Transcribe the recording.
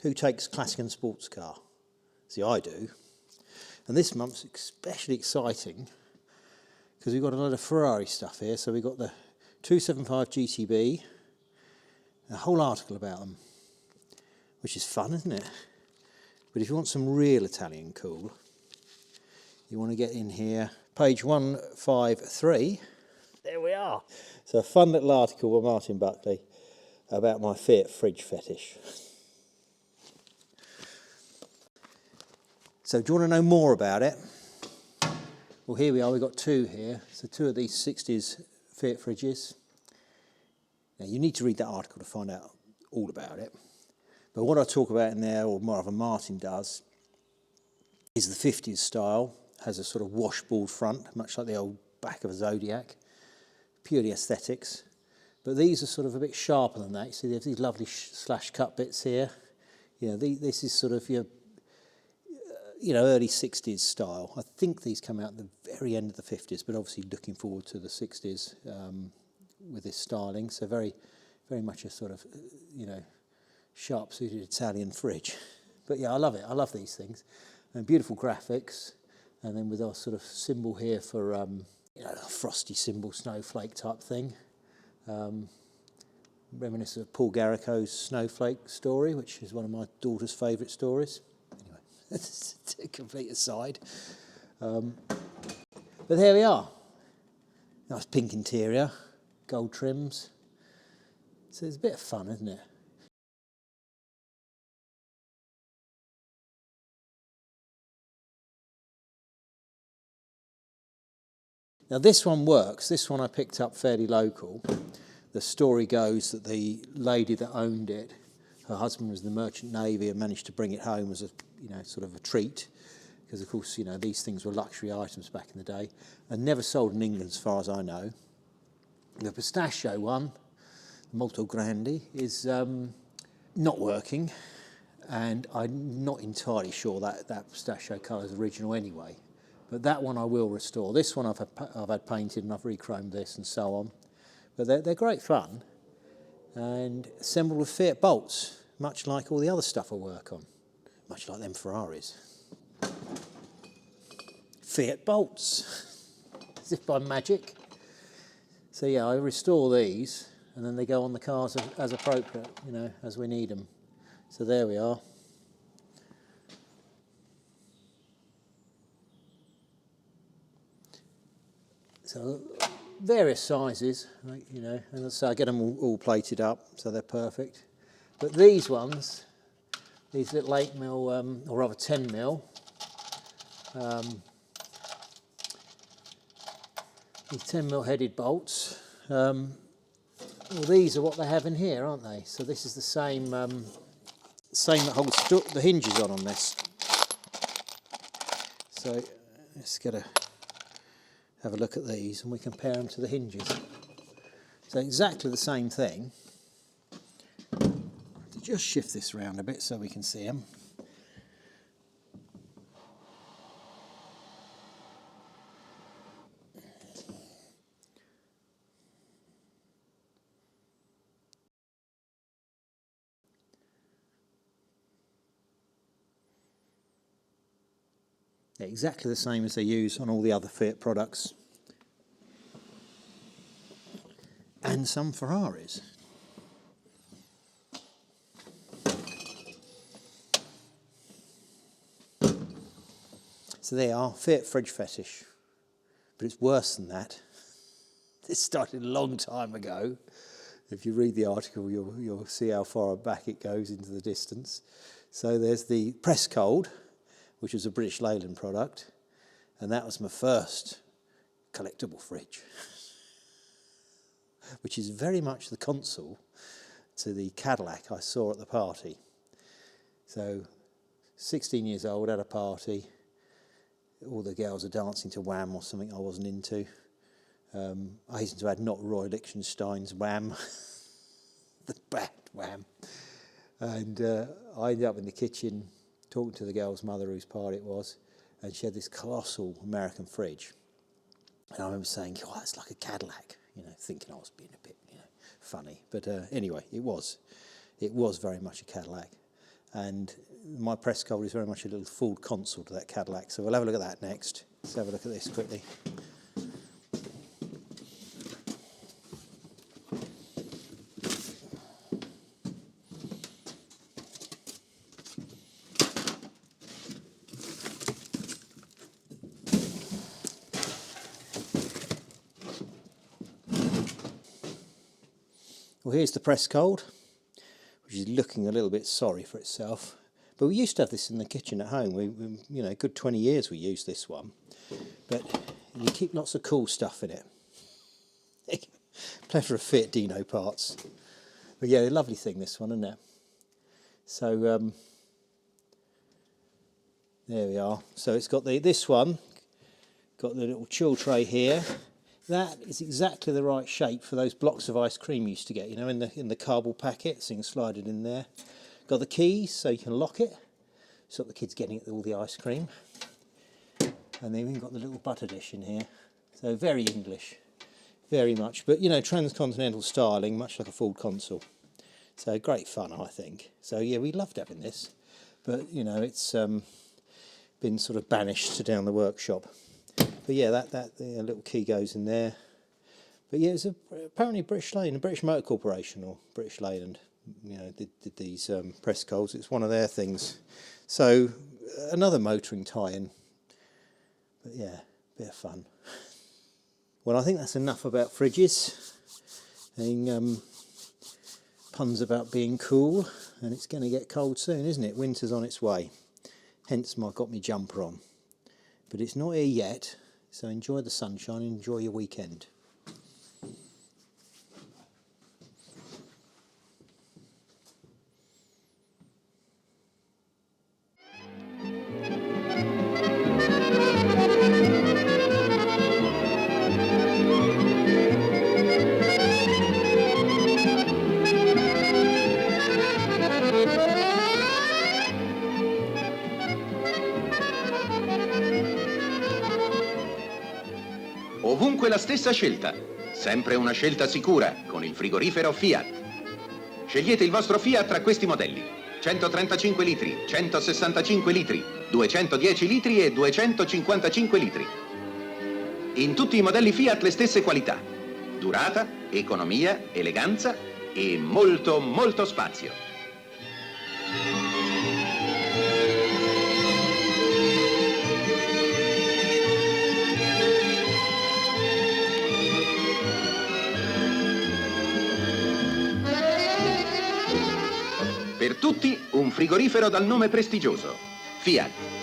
who takes classic and sports car? See, I do. And this month's especially exciting because we've got a lot of Ferrari stuff here. So we've got the 275 GTB, a whole article about them, which is fun, isn't it? But if you want some real Italian cool, you want to get in here, page 153. There we are. So a fun little article by Martin Buckley about my Fiat fridge fetish. So do you want to know more about it? Well, here we are, we've got two here. So two of these 60s Fiat fridges. Now you need to read that article to find out all about it. But what I talk about in there, or more of a Martin does, is the 50s style. Has a sort of washboard front, much like the old back of a Zodiac. Purely aesthetics. But these are sort of a bit sharper than that. You see there's these lovely slash cut bits here. You know, this is sort of your early 60s style. I think these come out at the very end of the 50s, but obviously looking forward to the 60s with this styling. So very, very much a sort of, sharp-suited Italian fridge. But yeah, I love it. I love these things. And beautiful graphics. And then with our sort of symbol here for, a frosty symbol, snowflake type thing. Reminiscent of Paul Garrico's Snowflake story, which is one of my daughter's favourite stories. That's a complete aside. But there we are. Nice pink interior, gold trims. So it's a bit of fun, isn't it? Now this one works. This one I picked up fairly local. The story goes that the lady that owned it, her husband was in the Merchant Navy and managed to bring it home as a sort of a treat, because of course these things were luxury items back in the day, and never sold in England as far as I know. The pistachio one, Molto Grande, is not working, and I'm not entirely sure that pistachio colour is original anyway. But that one I will restore. This one I've had painted and I've re-chromed this and so on. But they're great fun, and assembled with Fiat bolts, much like all the other stuff I work on. Much like them Ferraris. Fiat bolts, as if by magic. So yeah, I restore these, and then they go on the cars as appropriate, as we need them. So there we are. So various sizes, and so I get them all plated up, so they're perfect. But these ones, these little 8mm, or rather 10mm, these 10mm headed bolts, well, these are what they have in here, aren't they? So this is the same that holds the hinges on this. So let's have a look at these and we compare them to the hinges. So exactly the same thing. Just shift this around a bit so we can see them. They're exactly the same as they use on all the other Fiat products. And some Ferraris. So they are, Fiat Fridge Fetish. But it's worse than that. This started a long time ago. If you read the article, you'll see how far back it goes into the distance. So there's the Press Cold, which was a British Leyland product. And that was my first collectible fridge, which is very much the console to the Cadillac I saw at the party. So 16 years old, at a party. All the girls are dancing to Wham or something I wasn't into. I hasten to add not Roy Lichtenstein's Wham, the bad Wham. And I ended up in the kitchen talking to the girl's mother, whose party it was, and she had this colossal American fridge. And I remember saying, "Oh, it's like a Cadillac," thinking I was being a bit, funny. But anyway, it was very much a Cadillac. And my press cold is very much a little Ford console to that Cadillac. So we'll have a look at that next. Let's have a look at this quickly. Well, here's the press cold, which is looking a little bit sorry for itself. But we used to have this in the kitchen at home. We you know, a good 20 years we used this one. But you keep lots of cool stuff in it. Plethora of Fiat Dino parts. But yeah, a lovely thing, this one, isn't it? So there we are. So it's got this one, got the little chill tray here. That is exactly the right shape for those blocks of ice cream you used to get, you know, in the cardboard packet, so you can slide it in there. Got the keys, so you can lock it, stop the kids getting all the ice cream. And then we've got the little butter dish in here. So very English, very much. But, you know, transcontinental styling, much like a Ford console. So great fun, I think. So, yeah, we loved having this. But, you know, it's been sort of banished to down the workshop. But yeah, that little key goes in there. But yeah, it's apparently British Lane, a British Motor Corporation or British Leyland, you know, did these press colds. It's one of their things. So another motoring tie-in. But yeah, bit of fun. Well, I think that's enough about fridges. And puns about being cool, and it's going to get cold soon, isn't it? Winter's on its way. Hence, I got my jumper on. But it's not here yet. So enjoy the sunshine, enjoy your weekend. Ovunque la stessa scelta, sempre una scelta sicura con il frigorifero Fiat. Scegliete il vostro Fiat tra questi modelli: 135 litri, 165 litri, 210 litri e 255 litri. In tutti i modelli Fiat le stesse qualità: durata, economia, eleganza e molto, molto spazio. Per tutti un frigorifero dal nome prestigioso, Fiat.